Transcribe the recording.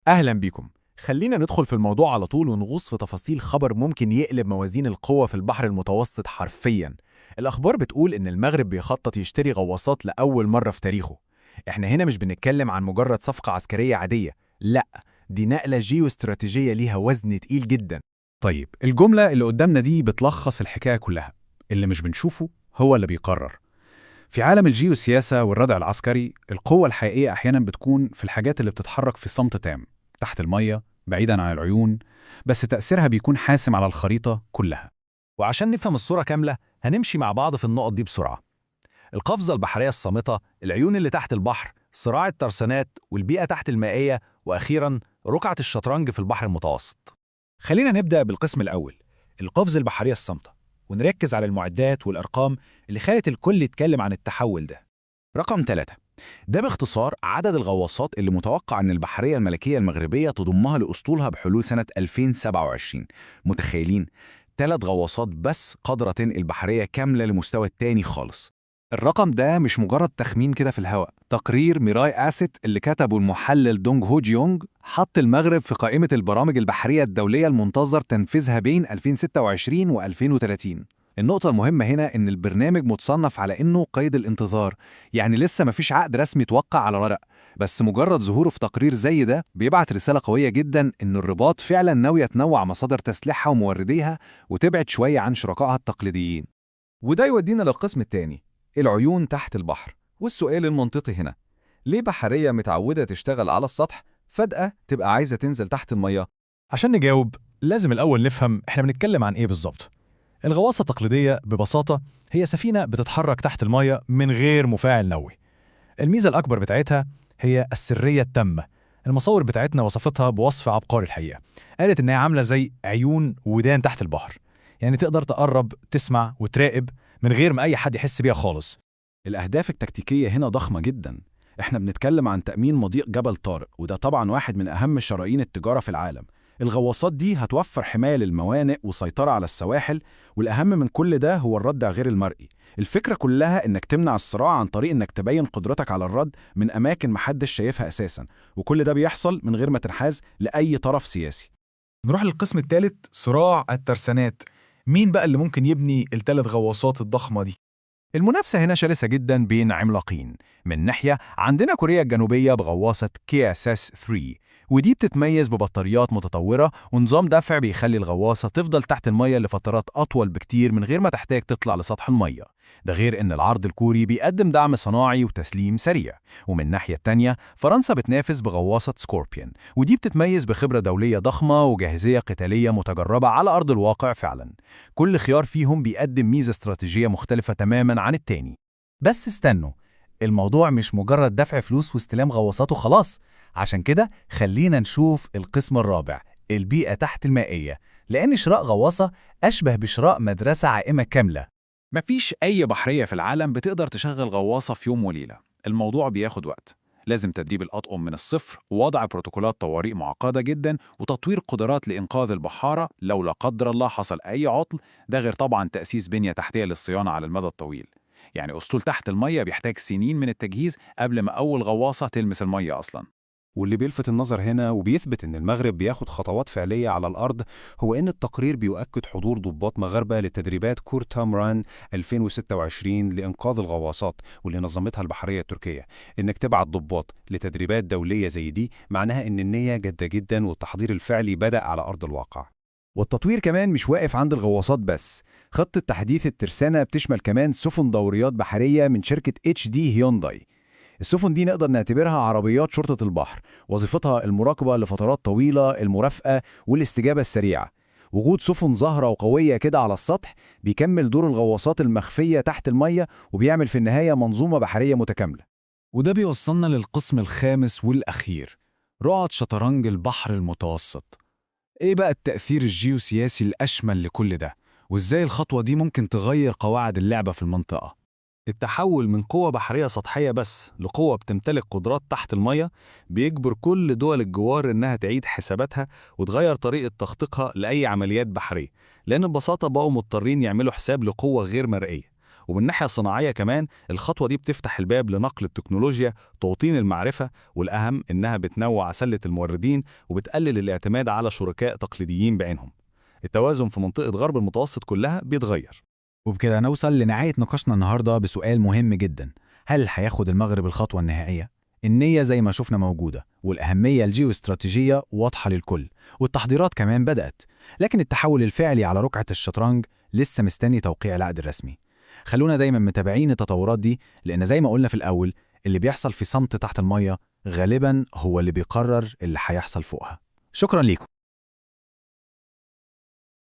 أهلا بيكم. خلينا ندخل في الموضوع على طول ونغوص في تفاصيل خبر ممكن يقلب موازين القوة في البحر المتوسط حرفياً. الأخبار بتقول إن المغرب بيخطط يشتري غواصات لأول مرة في تاريخه. إحنا هنا مش بنتكلم عن مجرد صفقة عسكرية عادية، لأ، دي نقلة جيوستراتيجية ليها وزن تقيل جداً. طيب الجملة اللي قدامنا دي بتلخص الحكاية كلها. اللي مش بنشوفه هو اللي بيقرر. في عالم الجيوسياسة والردع العسكري، القوة الحقيقية أحيانا بتكون في الحاجات اللي بتتحرك في صمت تام، تحت المية، بعيدا عن العيون، بس تأثيرها بيكون حاسم على الخريطة كلها. وعشان نفهم الصورة كاملة هنمشي مع بعض في النقط دي بسرعة. القفزة البحرية الصامتة، العيون اللي تحت البحر، صراع الترسانات والبيئة تحت المائية، وأخيراً رقعة الشطرنج في البحر المتوسط. خلينا نبدأ بالقسم الأول، القفزة البحرية الصامتة، ونركز على المعدات والأرقام اللي خلت الكل يتكلم عن التحول ده. رقم 3، ده باختصار عدد الغواصات اللي متوقع أن البحرية الملكية المغربية تضمها لأسطولها بحلول سنة 2027. متخيلين؟ 3 غواصات بس قادرة تنقل بحرية كاملة لمستوى التاني خالص. الرقم ده مش مجرد تخمين كده في الهواء. تقرير ميراي أسيت اللي كتبه المحلل دونج هو جيونج حط المغرب في قائمة البرامج البحرية الدولية المنتظر تنفيذها بين 2026 و 2030. النقطة المهمة هنا إن البرنامج متصنف على إنه قيد الانتظار، يعني لسه مفيش عقد رسمي توقع على ورق، بس مجرد ظهوره في تقرير زي ده بيبعت رسالة قوية جدا إن الرباط فعلا ناوية تنوع مصادر تسليحها ومورديها وتبعد شوية عن شركائها التقليديين. وده يودينا للقسم الثاني، العيون تحت البحر. والسؤال المنطقي هنا، ليه بحرية متعودة تشتغل على السطح فجأة تبقى عايزة تنزل تحت المية؟ عشان نجاوب لازم الأول نفهم إحنا بنتكلم عن إيه بالظبط. الغواصة التقليدية ببساطة هي سفينة بتتحرك تحت المية من غير مفاعل نووي. الميزة الأكبر بتاعتها هي السرية التامة. المصور بتاعتنا وصفتها بوصف عبقري الحقيقة، قالت إنها عاملة زي عيون ودان تحت البحر، يعني تقدر تقرب، تسمع وتراقب من غير ما أي حد يحس بيها خالص. الأهداف التكتيكية هنا ضخمة جدا. احنا بنتكلم عن تأمين مضيق جبل طارق، وده طبعا واحد من أهم شرايين التجارة في العالم. الغواصات دي هتوفر حماية للموانئ وسيطرة على السواحل، والأهم من كل ده هو الردع غير المرئي. الفكرة كلها إنك تمنع الصراع عن طريق إنك تبين قدرتك على الرد من أماكن محدش شايفها أساسا، وكل ده بيحصل من غير ما تنحاز لأي طرف سياسي. نروح للقسم الثالث، صراع الترسانات. مين بقى اللي ممكن يبني الثلاث غواصات الضخمة دي؟ المنافسة هنا شرسة جدا بين عملاقين. من ناحية عندنا كوريا الجنوبية بغواصة KSS 3، ودي بتتميز ببطاريات متطورة ونظام دفع بيخلي الغواصة تفضل تحت المية لفترات أطول بكتير من غير ما تحتاج تطلع لسطح المية. ده غير إن العرض الكوري بيقدم دعم صناعي وتسليم سريع. ومن الناحية التانية فرنسا بتنافس بغواصة سكوربيون، ودي بتتميز بخبرة دولية ضخمة وجاهزية قتالية متجربة على أرض الواقع فعلا. كل خيار فيهم بيقدم ميزة استراتيجية مختلفة تماما عن التاني. بس استنوا، الموضوع مش مجرد دفع فلوس واستلام غواصات وخلاص. عشان كده خلينا نشوف القسم الرابع، البيئة تحت المائية، لأن شراء غواصة أشبه بشراء مدرسة عائمة كاملة. مفيش أي بحرية في العالم بتقدر تشغل غواصة في يوم وليلة. الموضوع بياخد وقت، لازم تدريب الأطقم من الصفر، ووضع بروتوكولات طوارئ معقدة جدا، وتطوير قدرات لإنقاذ البحارة لو لا قدر الله حصل أي عطل. ده غير طبعا تأسيس بنية تحتية للصيانة على المدى الطويل. يعني أسطول تحت المية بيحتاج سنين من التجهيز قبل ما أول غواصة تلمس المية أصلا. واللي بيلفت النظر هنا وبيثبت إن المغرب بياخد خطوات فعلية على الأرض هو إن التقرير بيؤكد حضور ضباط مغاربة لتدريبات كورتامران 2026 لإنقاذ الغواصات واللي نظمتها البحرية التركية. إنك تبعت ضباط لتدريبات دولية زي دي معناها إن النية جادة جدا والتحضير الفعلي بدأ على أرض الواقع. والتطوير كمان مش واقف عند الغواصات بس. خطة تحديث الترسانة بتشمل كمان سفن دوريات بحرية من شركة HD هيونداي. السفن دي نقدر نعتبرها عربيات شرطة البحر، وظيفتها المراقبة لفترات طويلة، المرافقة والاستجابة السريعة. وجود سفن ظاهرة وقوية كده على السطح بيكمل دور الغواصات المخفية تحت المية، وبيعمل في النهاية منظومة بحرية متكاملة. وده بيوصلنا للقسم الخامس والأخير، رقعة شطرنج البحر المتوسط. إيه بقى التأثير الجيوسياسي الأشمل لكل ده؟ وإزاي الخطوة دي ممكن تغير قواعد اللعبة في المنطقة؟ التحول من قوة بحرية سطحية بس لقوة بتمتلك قدرات تحت المية بيجبر كل دول الجوار إنها تعيد حساباتها وتغير طريقة تخطيطها لأي عمليات بحرية، لأن ببساطة بقوا مضطرين يعملوا حساب لقوة غير مرئية. ومن الناحية الصناعية كمان الخطوة دي بتفتح الباب لنقل التكنولوجيا، توطين المعرفة، والأهم إنها بتنوع سلة الموردين وبتقلل الاعتماد على شركاء تقليديين بعينهم. التوازن في منطقة غرب المتوسط كلها بيتغير. وبكده نوصل لنهاية نقاشنا النهاردة بسؤال مهم جدا: هل هياخد المغرب الخطوة النهائية؟ النية زي ما شفنا موجودة، والأهمية الجيوستراتيجية واضحة للكل، والتحضيرات كمان بدأت، لكن التحول الفعلي على ركعة الشطرنج لسه مستني توقيع العقد الرسمي. خلونا دايما متابعين التطورات دي، لأن زي ما قلنا في الأول، اللي بيحصل في صمت تحت المية غالبا هو اللي بيقرر اللي هيحصل فوقها. شكرا ليكم.